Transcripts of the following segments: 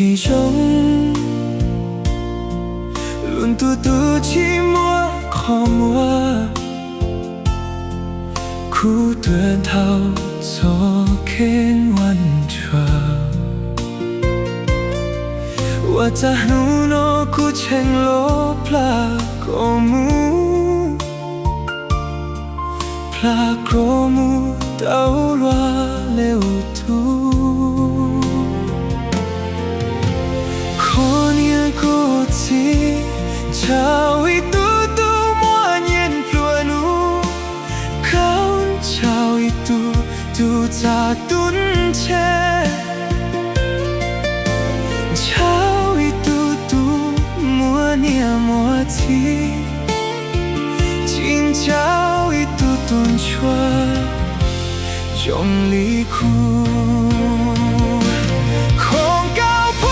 其中，论嘟嘟寂寞khó mua，苦短头做肯完全。我在努诺苦前罗普拉高木，普拉高木到罗流土，可年过季，早已嘟嘟莫年落努，靠早已嘟嘟在蹲切。默契，今朝一度顿挫，用力哭，空高坡，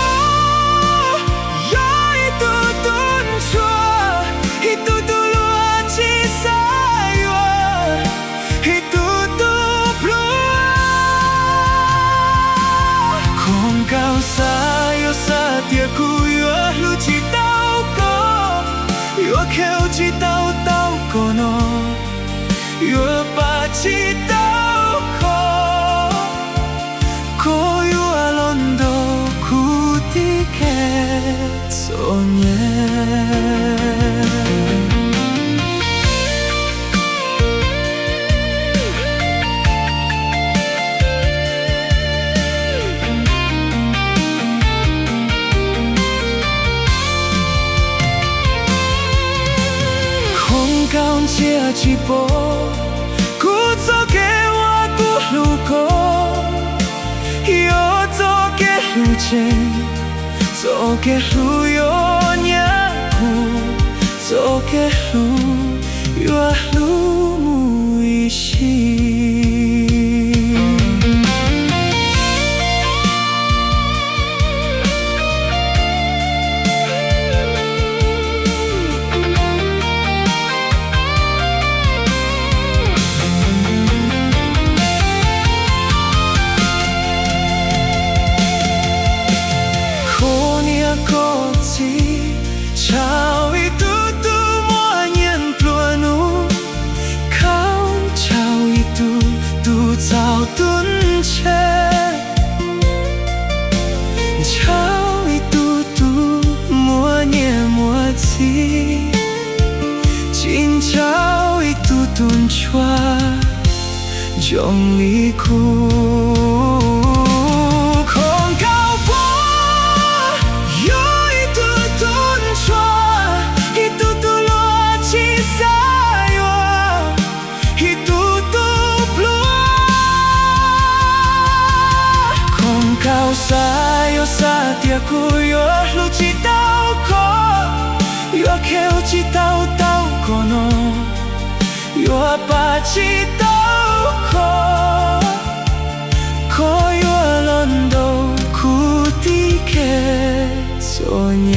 有一度顿挫，一度度落起沙月，一度度落，空高沙有沙跌哭月路起到。我口气到到过诺，我把气到过，过有阿伦多苦的给作业。刚接起波，故走给我不路过，又走给路前，走给路有年苦，走给路有路木一心。早已嘟嘟莫年落努，靠早已嘟嘟早蹲切，早已嘟嘟莫年莫记，今早已嘟蹲错，用力哭。高沙有沙跌哭，有路起到过，有口气到到过诺，有把气到过，可有伦多苦的给作业。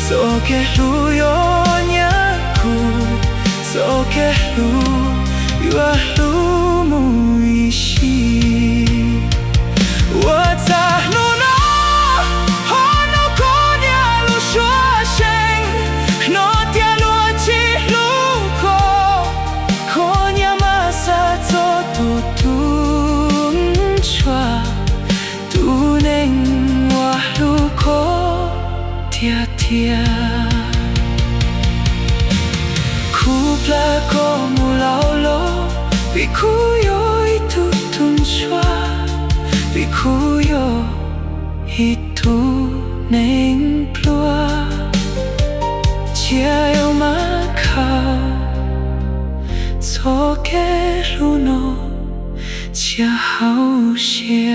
走给路有年苦，走给路有路木一心。我在路诺，我诺过年路说声，诺跌落起路口，过年马萨做嘟嘟抓，嘟能我路口。天天，苦不拉过木老罗，比苦有一度顿抓，比苦有一度能不拉，加油马靠，做给路诺，加好些。